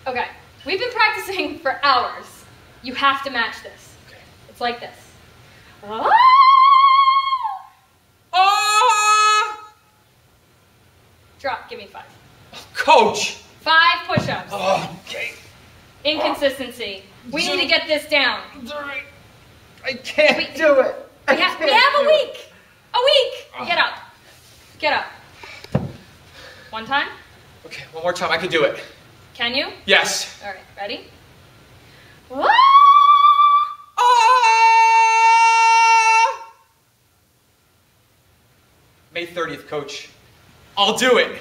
Okay, we've been practicing for hours. You have to match this. Okay. It's like this. Ah! Ah! Drop, give me 5. Coach! 5 push-ups. Oh, okay. Inconsistency. We need to get this down. I can't do it. We have a week. A week. Get up. Get up. One time. Okay, one more time. I can do it. Can you? Yes. All right, ready? Ah! Ah! May 30th, Coach. I'll do it.